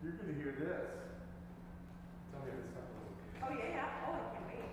You're going to hear this. Tell me if this stuff is okay. Oh, yeah, yeah. Oh, I can't wait.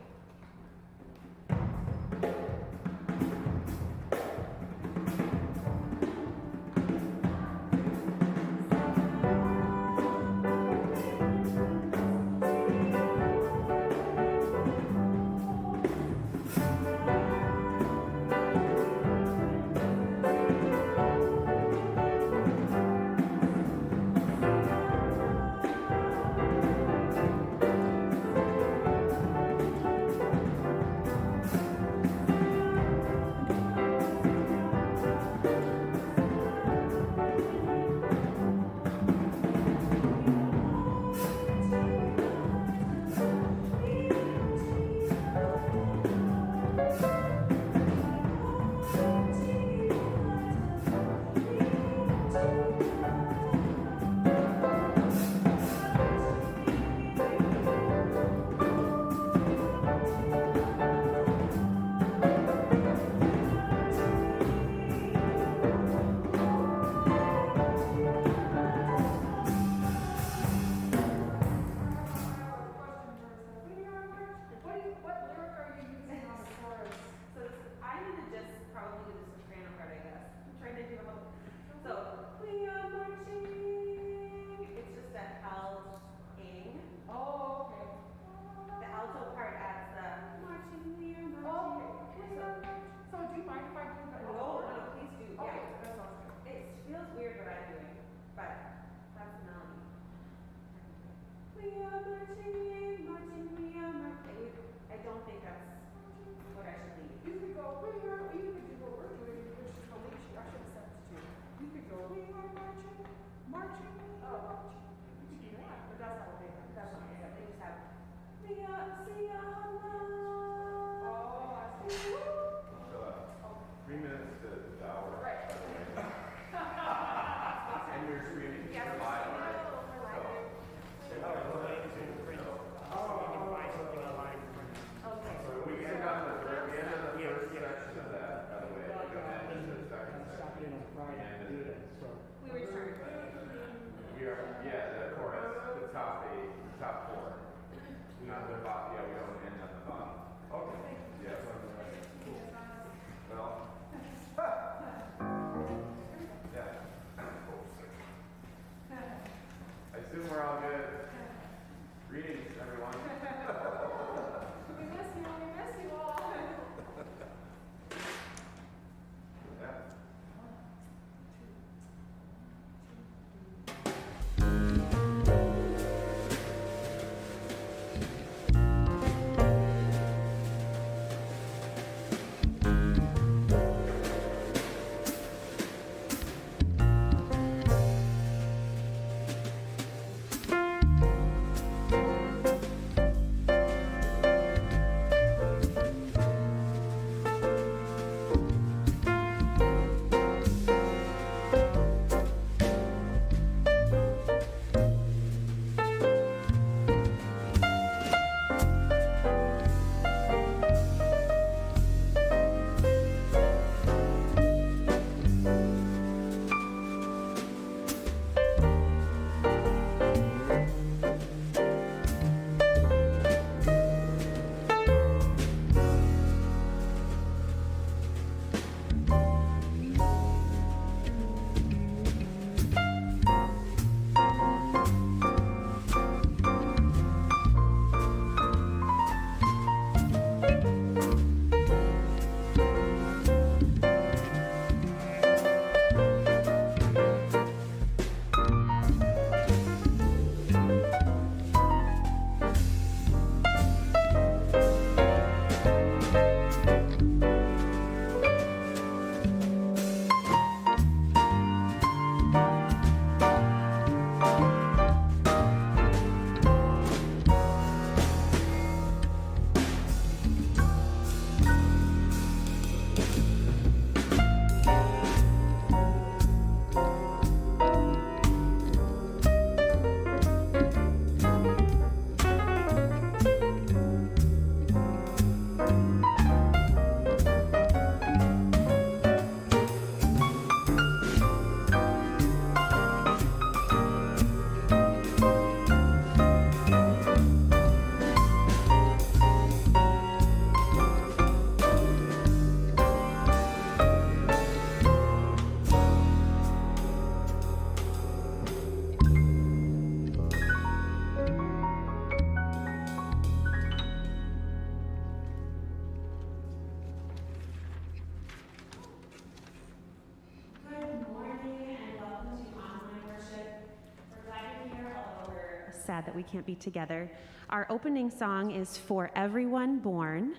sad that we can't be together. Our opening song is For Everyone Born,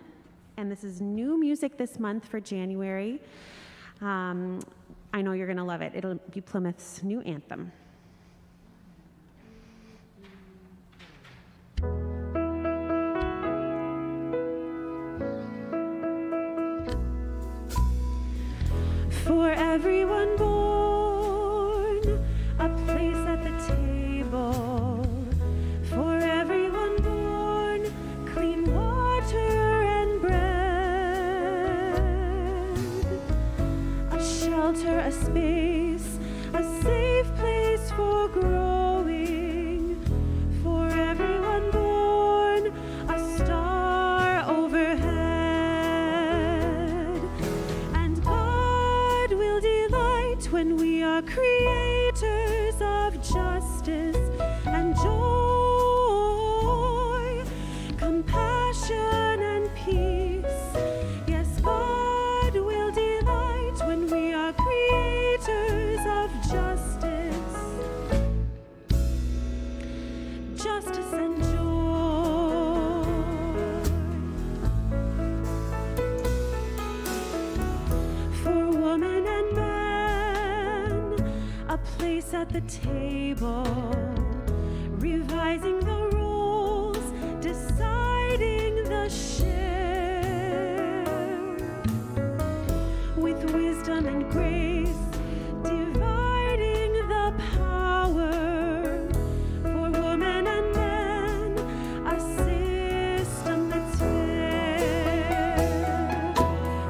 and this is new music this month for January. I know you're going to love it. It'll be Plymouth's new anthem. For everyone born, a place at the table. For everyone born, clean water and bread. A shelter, a space, a safe place for growing. For everyone born, a star overhead. And God will delight when we are creators of justice and joy, compassion and peace. Yes, God will delight when we are creators of justice, justice and joy. For woman and man, a place at the table, revising the roles, deciding the share, with wisdom and grace, dividing the power. For woman and man, a system that's fair.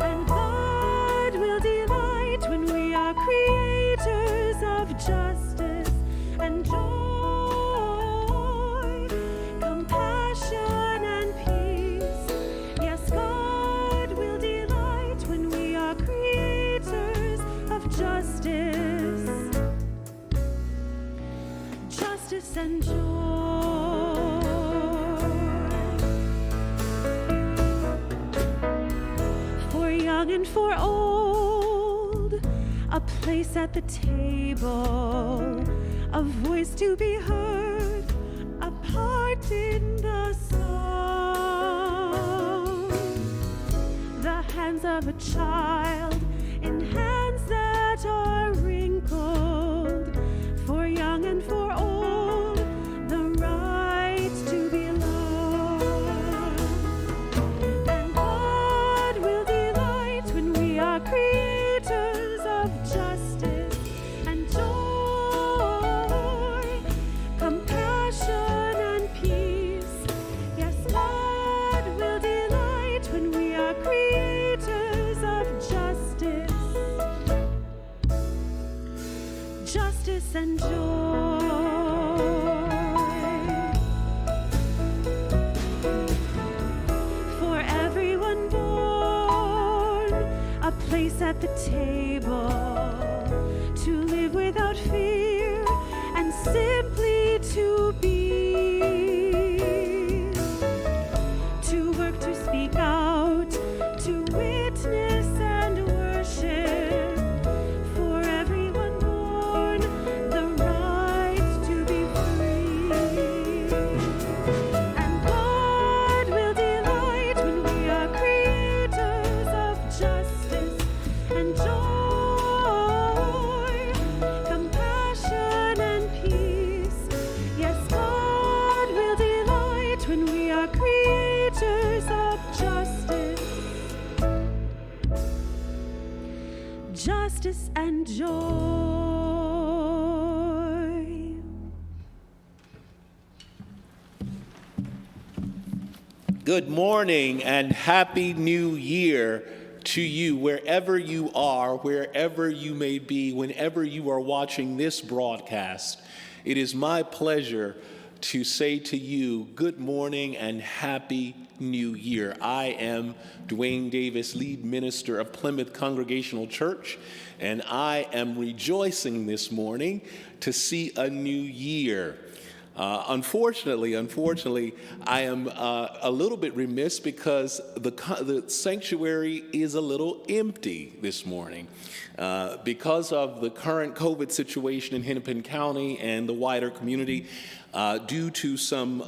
And God will delight when we are creators of justice and joy, compassion and peace. Yes, God will delight when we are creators of justice, justice and joy. For young and for old, a place at the table, a voice to be heard, a part in the song. The hands of a child in hands that are wrinkled. For young and for old, the right to belong. And God will delight when we are creators of justice and joy, compassion and peace. Yes, God will delight when we are creators of justice, justice and joy. For everyone born, a place at the table, to live without fear and simply to be, to work, to speak out, to witness and worship. For everyone born, the right to be free. And God will delight when we are creators of justice and joy, compassion and peace. Yes, God will delight when we are creators of justice, justice and joy. Good morning and Happy New Year to you, wherever you are, wherever you may be, whenever you are watching this broadcast. It is my pleasure to say to you, good morning and Happy New Year. I am DeWayne Davis, lead minister of Plymouth Congregational Church, and I am rejoicing this morning to see a new year. Unfortunately, I am a little bit remiss because the sanctuary is a little empty this morning. Because of the current COVID situation in Hennepin County and the wider community, due to some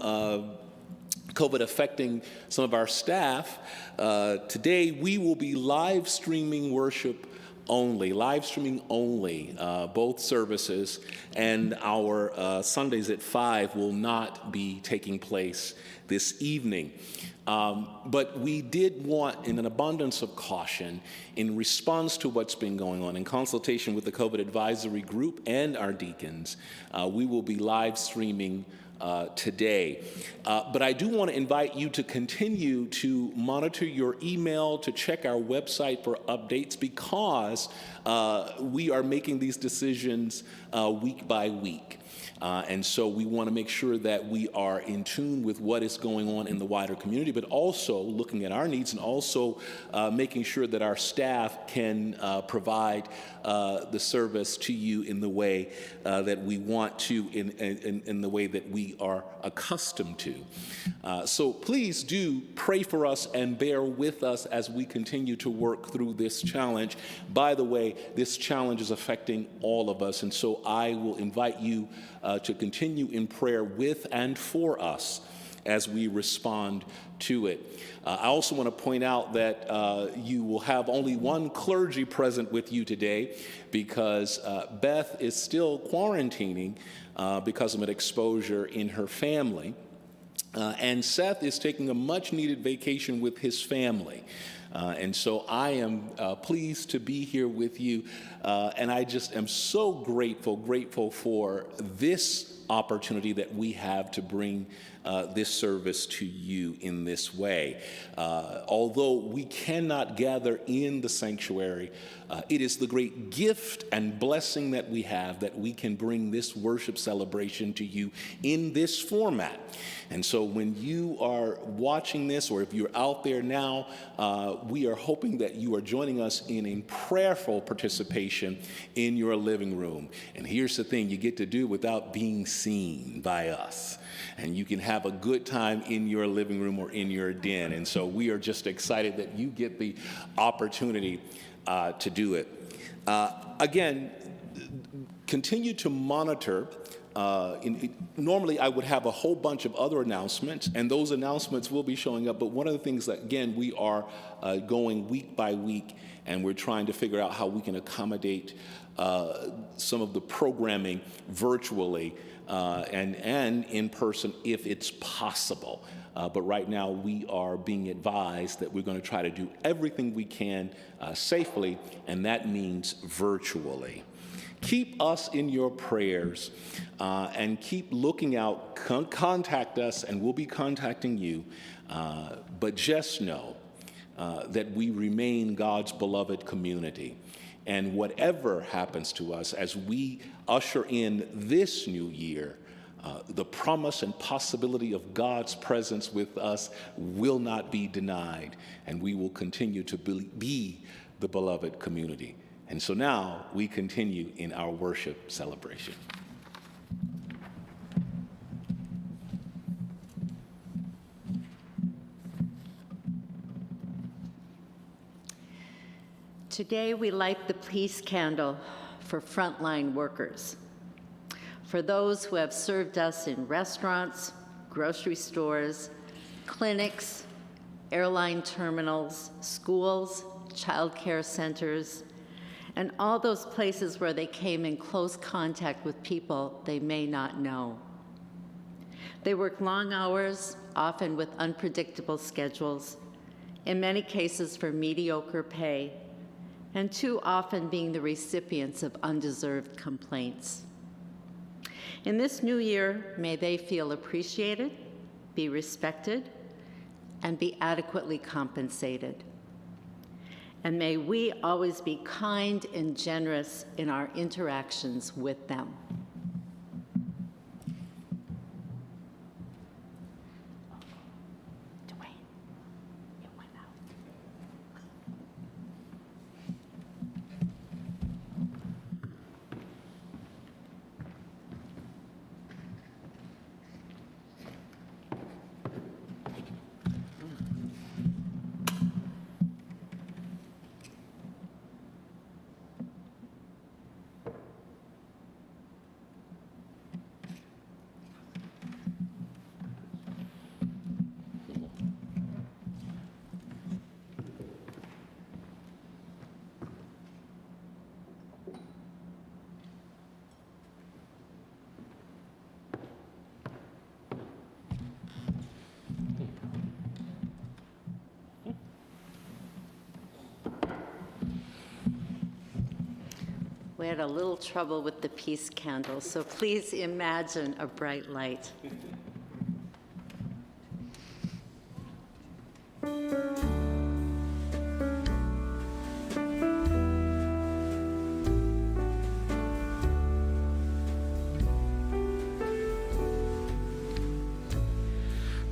COVID affecting some of our staff, today we will be live streaming worship only, both services, and our Sundays at 5 will not be taking place this evening. But we did want, in an abundance of caution, in response to what's been going on, in consultation with the COVID advisory group and our deacons, we will be live streaming today. But I do want to invite you to continue to monitor your email, to check our website for updates, because we are making these decisions week by week. And so we want to make sure that we are in tune with what is going on in the wider community, but also looking at our needs and also making sure that our staff can provide the service to you in the way that we want to, in the way that we are accustomed to. So please do pray for us and bear with us as we continue to work through this challenge. By the way, this challenge is affecting all of us, and so I will invite you to continue in prayer with and for us as we respond to it. I also want to point out that you will have only one clergy present with you today, because Beth is still quarantining because of an exposure in her family. And Seth is taking a much-needed vacation with his family. And so I am pleased to be here with you, and I just am so grateful for this opportunity that we have to bring this service to you in this way. Although we cannot gather in the sanctuary, it is the great gift and blessing that we have that we can bring this worship celebration to you in this format. And so when you are watching this, or if you're out there now, we are hoping that you are joining us in a prayerful participation in your living room. And here's the thing you get to do without being seen by us. And you can have a good time in your living room or in your den. And so we are just excited that you get the opportunity to do it. Again, continue to monitor. Normally, I would have a whole bunch of other announcements, and those announcements will be showing up. But one of the things that, again, we are going week by week, and we're trying to figure out how we can accommodate some of the programming virtually and in person if it's possible. But right now, we are being advised that we're going to try to do everything we can safely, and that means virtually. Keep us in your prayers and keep looking out. Contact us, and we'll be contacting you. But just know that we remain God's beloved community. And whatever happens to us as we usher in this new year, the promise and possibility of God's presence with us will not be denied, and we will continue to be the beloved community. And so now we continue in our worship celebration. Today we light the peace candle for frontline workers, for those who have served us in restaurants, grocery stores, clinics, airline terminals, schools, child care centers, and all those places where they came in close contact with people they may not know. They work long hours, often with unpredictable schedules, in many cases for mediocre pay, and too often being the recipients of undeserved complaints. In this new year, may they feel appreciated, be respected, and be adequately compensated. And may we always be kind and generous in our interactions with them. DeWayne, it went out. We had a little trouble with the peace candle, so please imagine a bright light.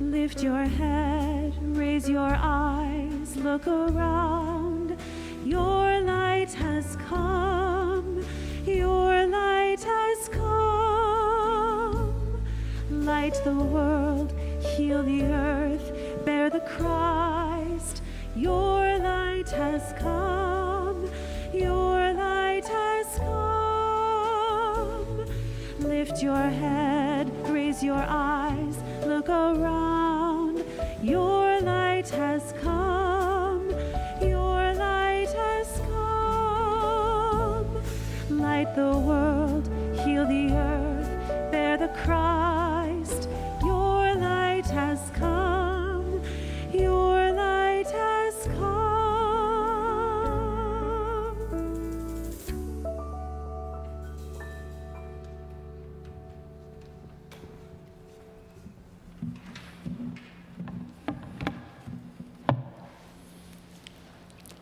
Lift your head, raise your eyes, look around. Your light has come, your light has come. Light the world, heal the earth, bear the Christ. Your light has come, your light has come. Lift your head, raise your eyes, look around. Your light has come, your light has come. Light the world, heal the earth, bear the Christ. Your light has come, your light has come.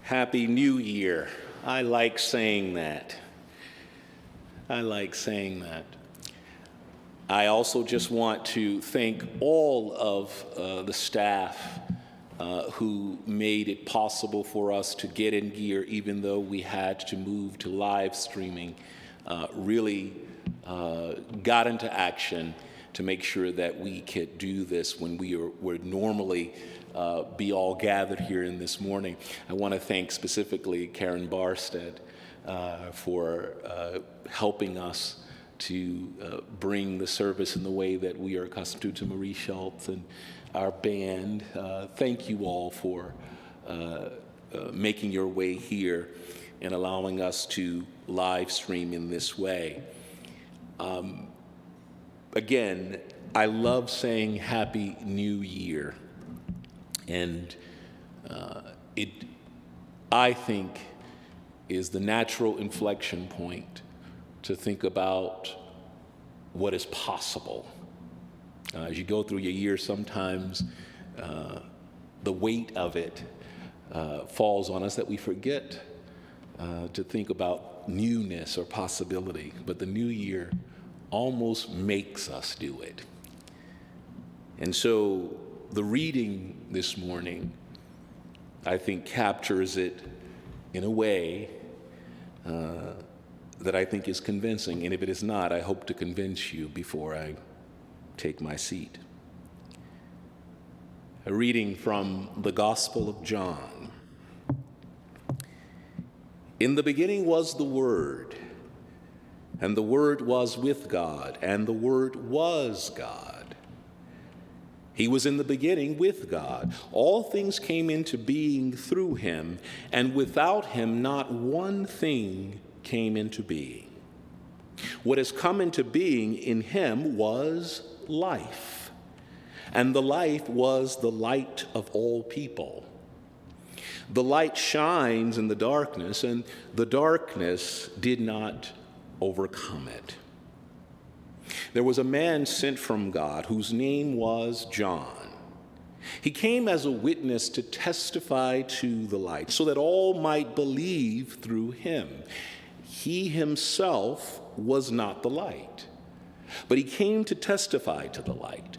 Happy New Year. I like saying that. I like saying that. I also just want to thank all of the staff who made it possible for us to get in gear, even though we had to move to live streaming. Really got into action to make sure that we could do this when we would normally be all gathered here in this morning. I want to thank specifically Karen Barstead for helping us to bring the service in the way that we are accustomed to Marie Schultz and our band. Thank you all for making your way here and allowing us to live stream in this way. Again, I love saying Happy New Year. And it, I think, is the natural inflection point to think about what is possible. As you go through your year, sometimes the weight of it falls on us that we forget to think about newness or possibility. But the new year almost makes us do it. And so the reading this morning, I think, captures it in a way that I think is convincing. And if it is not, I hope to convince you before I take my seat. A reading from the Gospel of John. In the beginning was the Word, and the Word was with God, and the Word was God. He was in the beginning with God. All things came into being through him, and without him not one thing came into being. What has come into being in him was life, and the life was the light of all people. The light shines in the darkness, and the darkness did not overcome it. There was a man sent from God whose name was John. He came as a witness to testify to the light, so that all might believe through him. He himself was not the light, but he came to testify to the light,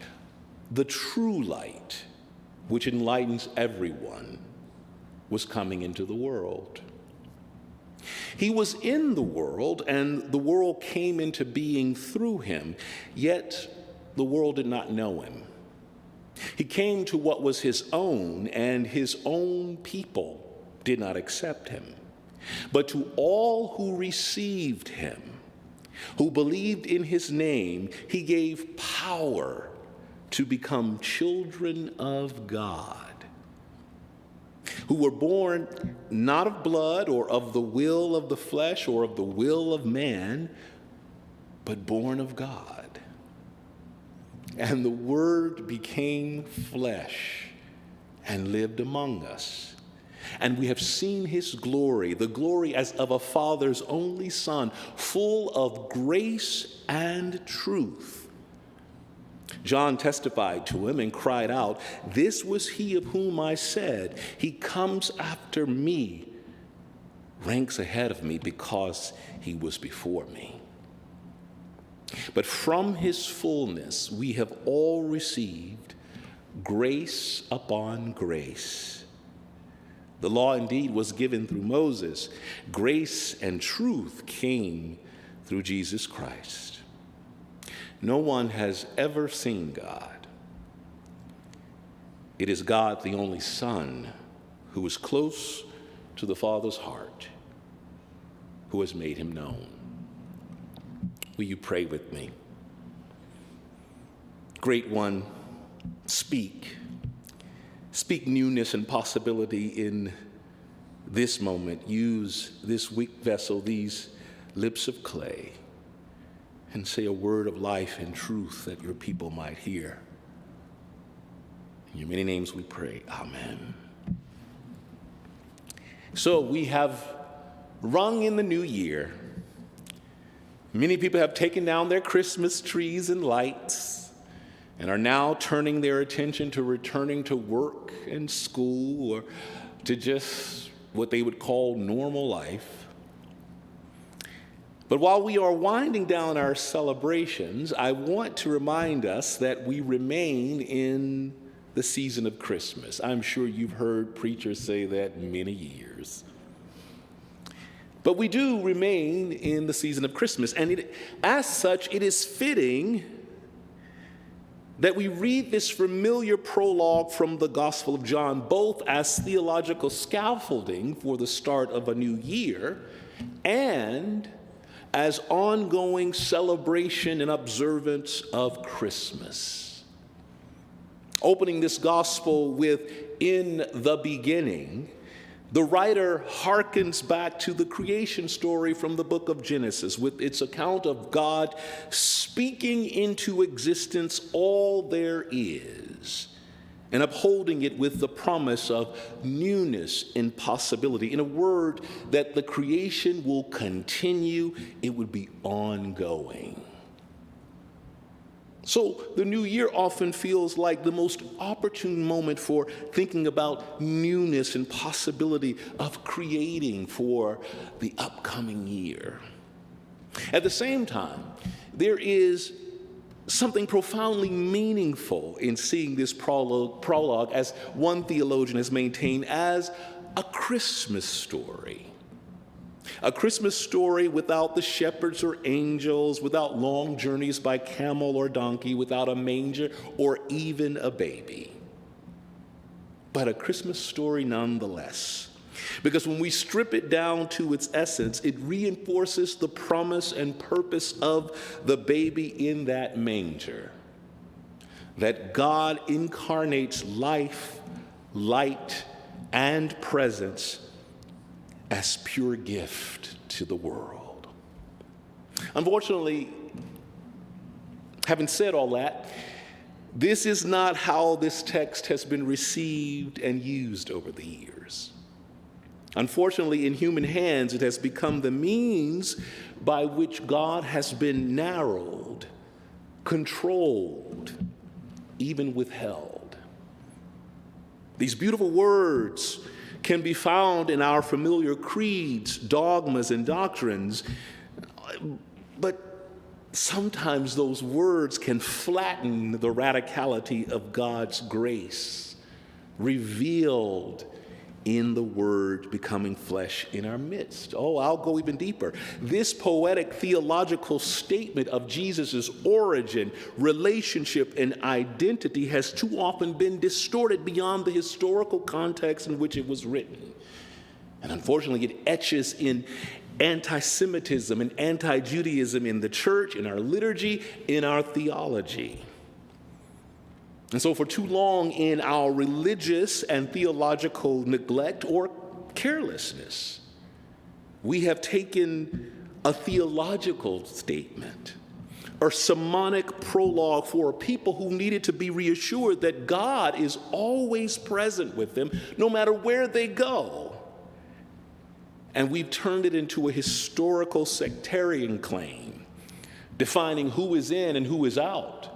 the true light, which enlightens everyone, was coming into the world. He was in the world, and the world came into being through him, yet the world did not know him. He came to what was his own, and his own people did not accept him. But to all who received him, who believed in his name, he gave power to become children of God, who were born not of blood or of the will of the flesh or of the will of man, but born of God. And the Word became flesh and lived among us. And we have seen his glory, the glory as of a Father's only Son, full of grace and truth. John testified to him and cried out, "This was he of whom I said, 'He comes after me, ranks ahead of me because he was before me.'" But from his fullness we have all received grace upon grace. The law indeed was given through Moses. Grace and truth came through Jesus Christ. No one has ever seen God. It is God, the only Son, who is close to the Father's heart, who has made him known. Will you pray with me? Great One, speak. Speak newness and possibility in this moment. Use this weak vessel, these lips of clay, and say a word of life and truth that your people might hear. In your many names we pray. Amen. So we have rung in the new year. Many people have taken down their Christmas trees and lights and are now turning their attention to returning to work and school or to just what they would call normal life. But while we are winding down our celebrations, I want to remind us that we remain in the season of Christmas. I'm sure you've heard preachers say that many years. But we do remain in the season of Christmas, and as such, it is fitting that we read this familiar prologue from the Gospel of John, both as theological scaffolding for the start of a new year and as ongoing celebration and observance of Christmas. Opening this gospel with "in the beginning," the writer hearkens back to the creation story from the book of Genesis with its account of God speaking into existence all there is and upholding it with the promise of newness and possibility. In a word, that the creation will continue, it would be ongoing. So the new year often feels like the most opportune moment for thinking about newness and possibility of creating for the upcoming year. At the same time, there is something profoundly meaningful in seeing this prologue, as one theologian has maintained, as a Christmas story. A Christmas story without the shepherds or angels, without long journeys by camel or donkey, without a manger or even a baby. But a Christmas story nonetheless. Because when we strip it down to its essence, it reinforces the promise and purpose of the baby in that manger. That God incarnates life, light, and presence as pure gift to the world. Unfortunately, having said all that, this is not how this text has been received and used over the years. Unfortunately, in human hands, it has become the means by which God has been narrowed, controlled, even withheld. These beautiful words can be found in our familiar creeds, dogmas, and doctrines, but sometimes those words can flatten the radicality of God's grace, revealed in the Word becoming flesh in our midst. Oh, I'll go even deeper. This poetic theological statement of Jesus' origin, relationship, and identity has too often been distorted beyond the historical context in which it was written. And unfortunately, it etches in anti-Semitism and anti-Judaism in the church, in our liturgy, in our theology. And so for too long in our religious and theological neglect or carelessness, we have taken a theological statement, or sermonic prologue for a people who needed to be reassured that God is always present with them, no matter where they go. And we've turned it into a historical sectarian claim, defining who is in and who is out,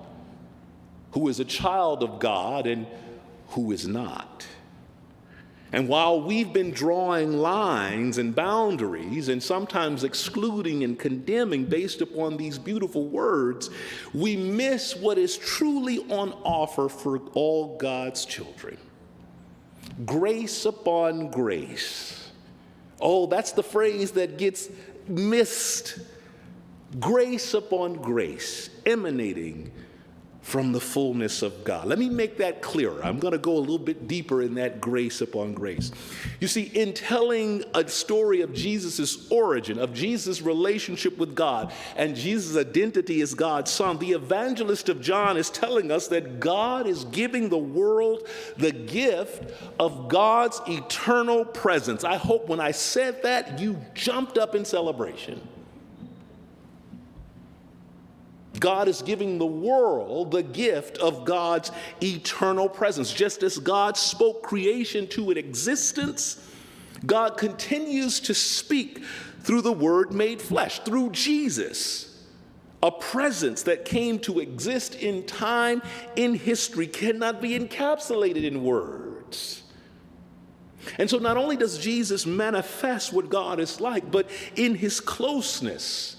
who is a child of God and who is not. And while we've been drawing lines and boundaries and sometimes excluding and condemning based upon these beautiful words, we miss what is truly on offer for all God's children. Grace upon grace. Oh, that's the phrase that gets missed. Grace upon grace, emanating from the fullness of God. Let me make that clearer. I'm going to go a little bit deeper in that grace upon grace. You see, in telling a story of Jesus' origin, of Jesus' relationship with God, and Jesus' identity as God's Son, the evangelist of John is telling us that God is giving the world the gift of God's eternal presence. I hope when I said that, you jumped up in celebration. God is giving the world the gift of God's eternal presence. Just as God spoke creation to an existence, God continues to speak through the Word made flesh, through Jesus. A presence that came to exist in time, in history, cannot be encapsulated in words. And so not only does Jesus manifest what God is like, but in his closeness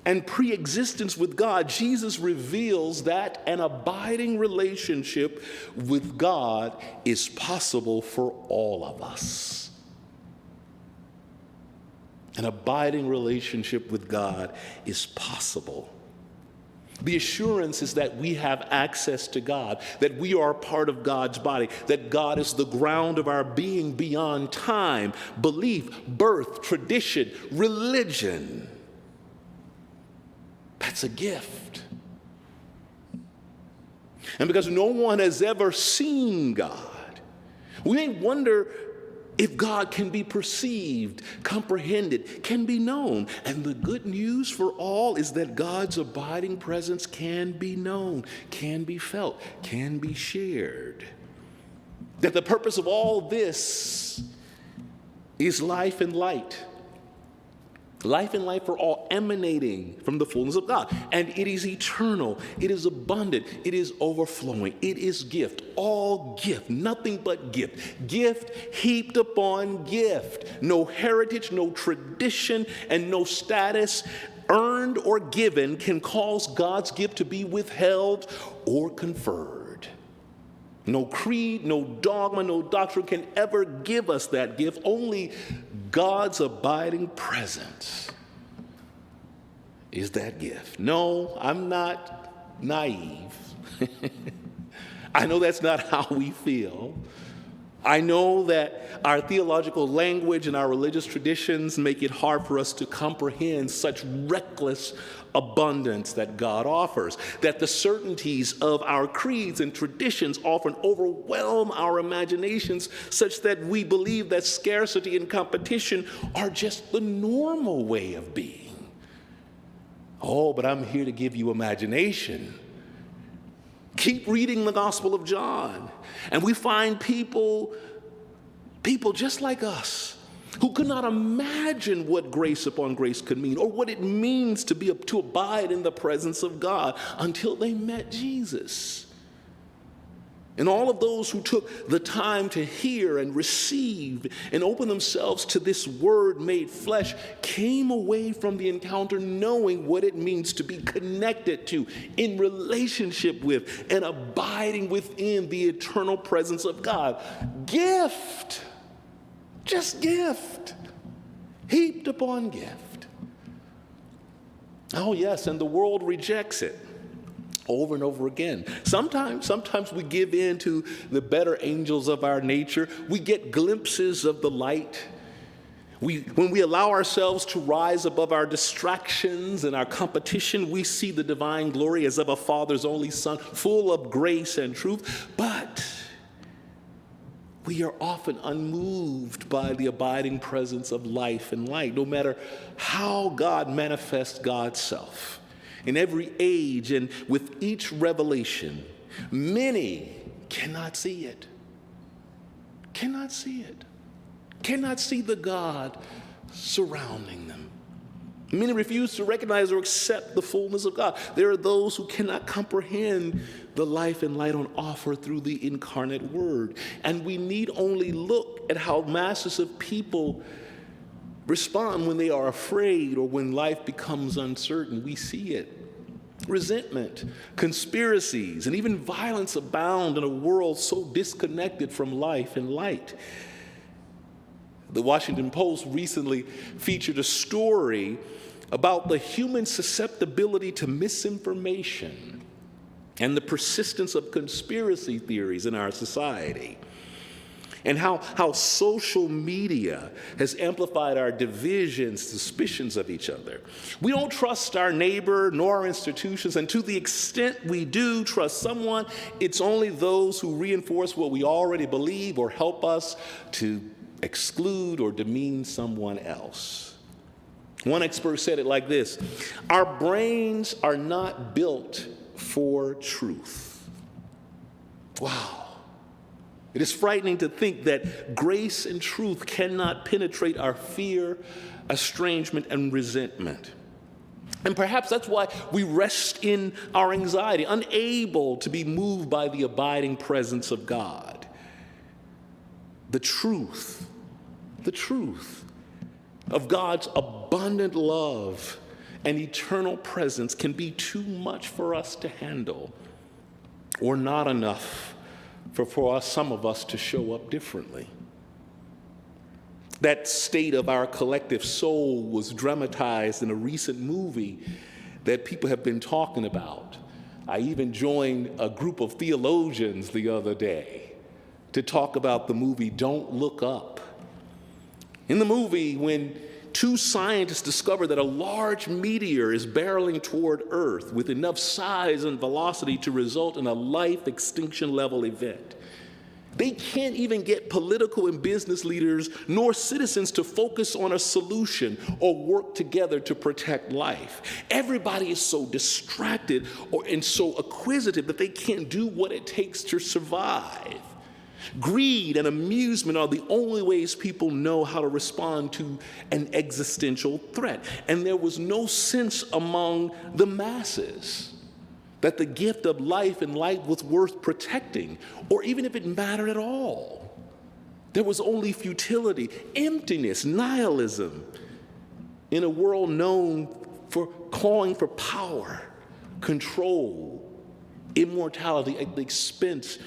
and pre-existence with God, Jesus reveals that an abiding relationship with God is possible for all of us. An abiding relationship with God is possible. The assurance is that we have access to God, that we are a part of God's body, that God is the ground of our being beyond time, belief, birth, tradition, religion. That's a gift. And because no one has ever seen God, we may wonder if God can be perceived, comprehended, can be known. And the good news for all is that God's abiding presence can be known, can be felt, can be shared. That the purpose of all this is life and light. Life and life for all, emanating from the fullness of God. And it is eternal. It is abundant. It is overflowing. It is gift. All gift. Nothing but gift. Gift heaped upon gift. No heritage, no tradition, and no status earned or given can cause God's gift to be withheld or conferred. No creed, no dogma, no doctrine can ever give us that gift. Only God's abiding presence is that gift. No, I'm not naive. I know that's not how we feel. I know that our theological language and our religious traditions make it hard for us to comprehend such reckless abundance that God offers, that the certainties of our creeds and traditions often overwhelm our imaginations such that we believe that scarcity and competition are just the normal way of being. Oh, but I'm here to give you imagination. Keep reading the Gospel of John, and we find people just like us who could not imagine what grace upon grace could mean or what it means to abide in the presence of God until they met Jesus. And all of those who took the time to hear and receive and open themselves to this word made flesh came away from the encounter knowing what it means to be connected to, in relationship with, and abiding within the eternal presence of God. Gift. Just gift. Heaped upon gift. Oh, yes, and the world rejects it. Over and over again. Sometimes we give in to the better angels of our nature. We get glimpses of the light. When we allow ourselves to rise above our distractions and our competition, we see the divine glory as of a Father's only Son, full of grace and truth. But we are often unmoved by the abiding presence of life and light, no matter how God manifests God's self. in every age, and with each revelation, many cannot see it. Cannot see it. Cannot see the God surrounding them. Many refuse to recognize or accept the fullness of God. There are those who cannot comprehend the life and light on offer through the incarnate Word. And we need only look at how masses of people respond when they are afraid or when life becomes uncertain. We see it. Resentment, conspiracies, and even violence abound in a world so disconnected from life and light. The Washington Post recently featured a story about the human susceptibility to misinformation and the persistence of conspiracy theories in our society, and how social media has amplified our divisions, suspicions of each other. We don't trust our neighbor nor our institutions, and to the extent we do trust someone, it's only those who reinforce what we already believe or help us to exclude or demean someone else. One expert said it like this: our brains are not built for truth. Wow. It is frightening to think that grace and truth cannot penetrate our fear, estrangement, and resentment. And perhaps that's why we rest in our anxiety, unable to be moved by the abiding presence of God. The truth of God's abundant love and eternal presence can be too much for us to handle, or not enough for some of us to show up differently. That state of our collective soul was dramatized in a recent movie that people have been talking about. I even joined a group of theologians the other day to talk about the movie Don't Look Up. In the movie, when two scientists discover that a large meteor is barreling toward Earth with enough size and velocity to result in a life extinction level event, they can't even get political and business leaders nor citizens to focus on a solution or work together to protect life. Everybody is so distracted and so acquisitive that they can't do what it takes to survive. Greed and amusement are the only ways people know how to respond to an existential threat. And there was no sense among the masses that the gift of life and light was worth protecting, or even if it mattered at all. There was only futility, emptiness, nihilism in a world known for clawing for power, control, immortality at the expense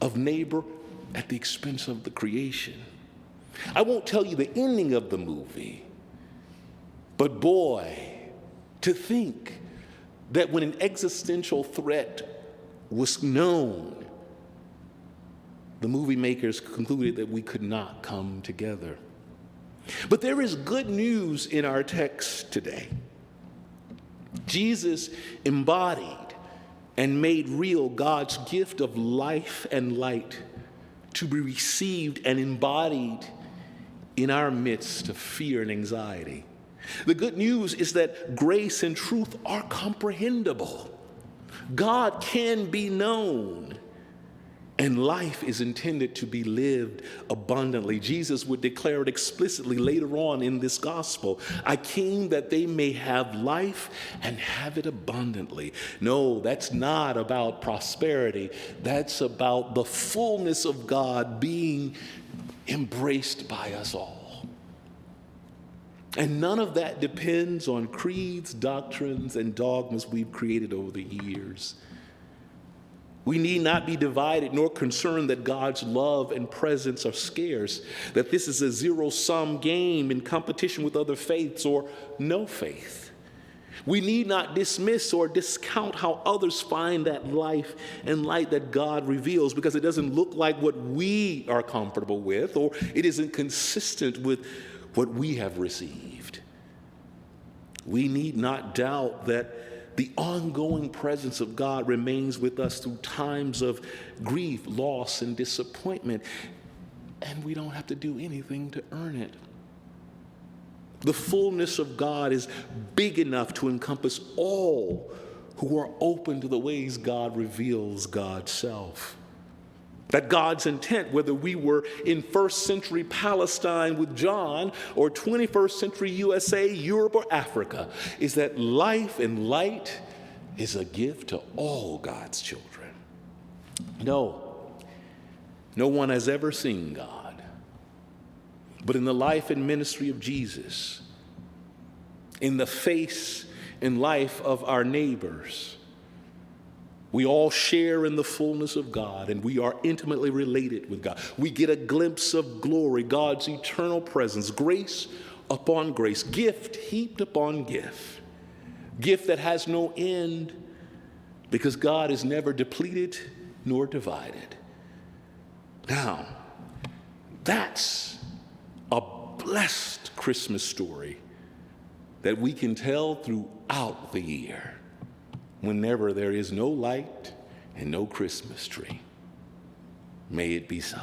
of neighbor, at the expense of the creation. I won't tell you the ending of the movie, but boy, to think that when an existential threat was known, the movie makers concluded that we could not come together. But there is good news in our text today. Jesus embodied and made real God's gift of life and light to be received and embodied in our midst of fear and anxiety. The good news is that grace and truth are comprehensible. God can be known, and life is intended to be lived abundantly. Jesus would declare it explicitly later on in this gospel. I came that they may have life and have it abundantly. No, that's not about prosperity. That's about the fullness of God being embraced by us all. And none of that depends on creeds, doctrines, and dogmas we've created over the years. We need not be divided nor concerned that God's love and presence are scarce, that this is a zero-sum game in competition with other faiths or no faith. We need not dismiss or discount how others find that life and light that God reveals, because it doesn't look like what we are comfortable with, or it isn't consistent with what we have received. We need not doubt that the ongoing presence of God remains with us through times of grief, loss, and disappointment, and we don't have to do anything to earn it. The fullness of God is big enough to encompass all who are open to the ways God reveals God's self. That God's intent, whether we were in first century Palestine with John or 21st century USA, Europe, or Africa, is that life and light is a gift to all God's children. No one has ever seen God. But in the life and ministry of Jesus, in the face and life of our neighbors, we all share in the fullness of God, and we are intimately related with God. We get a glimpse of glory, God's eternal presence, grace upon grace, gift heaped upon gift, gift that has no end because God is never depleted nor divided. Now, that's a blessed Christmas story that we can tell throughout the year, whenever there is no light and no Christmas tree. May it be so.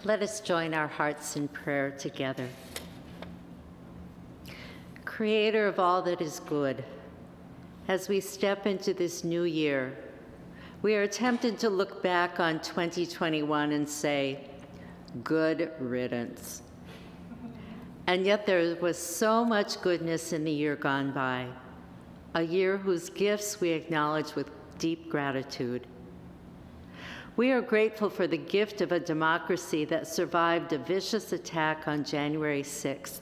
Let us join our hearts in prayer together. Creator of all that is good, as we step into this new year, we are tempted to look back on 2021 and say, good riddance. And yet there was so much goodness in the year gone by, a year whose gifts we acknowledge with deep gratitude. We are grateful for the gift of a democracy that survived a vicious attack on January 6th,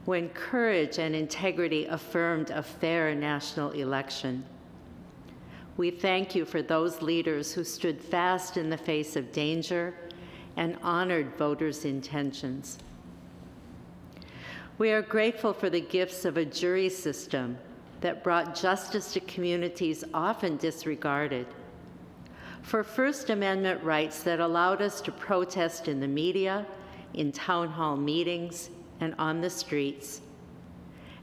when courage and integrity affirmed a fair national election. We thank you for those leaders who stood fast in the face of danger and honored voters' intentions. We are grateful for the gifts of a jury system that brought justice to communities often disregarded, for First Amendment rights that allowed us to protest in the media in town hall meetings and on the streets,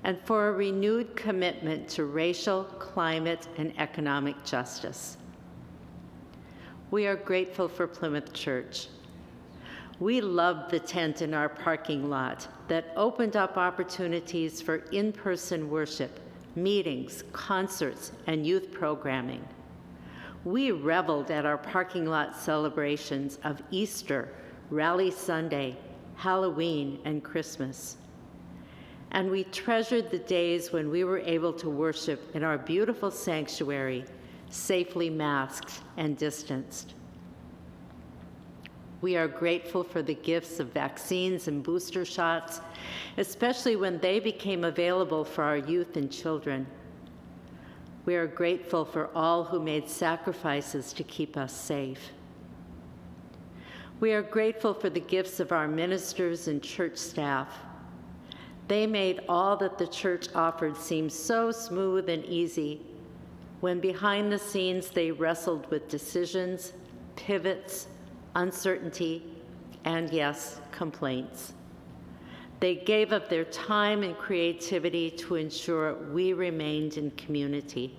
and for a renewed commitment to racial, climate, and economic justice. We are grateful for Plymouth Church. We love the tent in our parking lot that opened up opportunities for in-person worship, meetings, concerts, and youth programming. We reveled at our parking lot celebrations of Easter, Rally Sunday, Halloween, and Christmas. And we treasured the days when we were able to worship in our beautiful sanctuary, safely masked and distanced. We are grateful for the gifts of vaccines and booster shots, especially when they became available for our youth and children. We are grateful for all who made sacrifices to keep us safe. We are grateful for the gifts of our ministers and church staff. They made all that the church offered seem so smooth and easy, when behind the scenes they wrestled with decisions, pivots, uncertainty, and yes, complaints. They gave up their time and creativity to ensure we remained in community.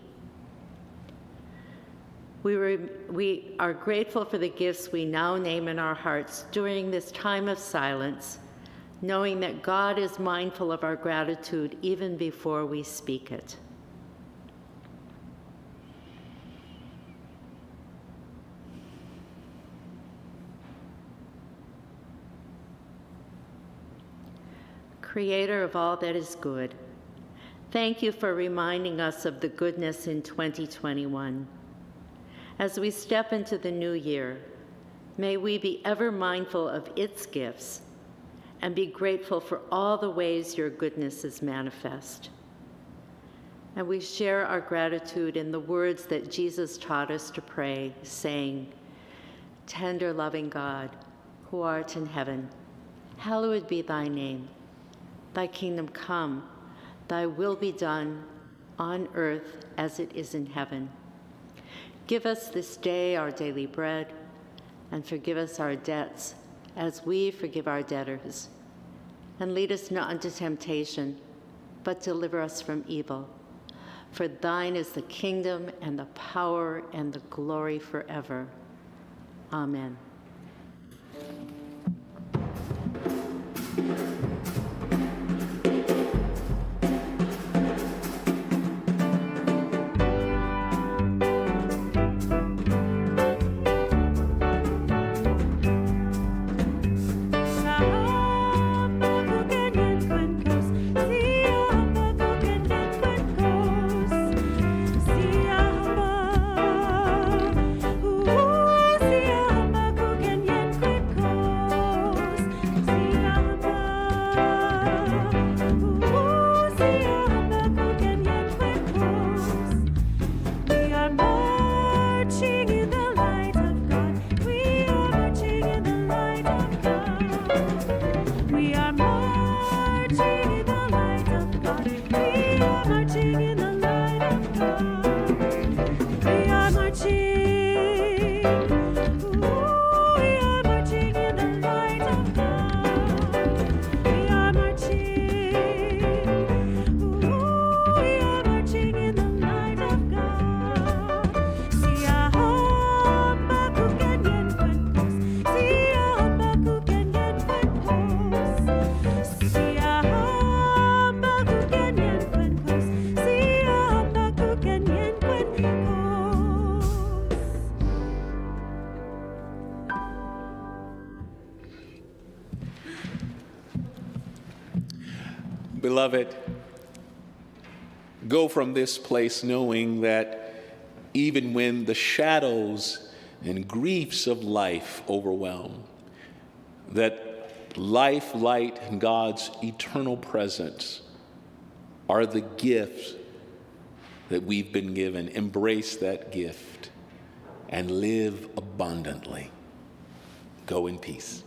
We are grateful for the gifts we now name in our hearts during this time of silence, knowing that God is mindful of our gratitude even before we speak it. Creator of all that is good, thank you for reminding us of the goodness in 2021. As we step into the new year, may we be ever mindful of its gifts and be grateful for all the ways your goodness is manifest. And we share our gratitude in the words that Jesus taught us to pray, saying, "Tender, loving God, who art in heaven, hallowed be thy name. Thy kingdom come, thy will be done on earth as it is in heaven. Give us this day our daily bread, and forgive us our debts as we forgive our debtors. And lead us not into temptation, but deliver us from evil. For thine is the kingdom and the power and the glory forever. Amen." Beloved, go from this place knowing that even when the shadows and griefs of life overwhelm, that life, light, and God's eternal presence are the gifts that we've been given. Embrace that gift and live abundantly. Go in peace.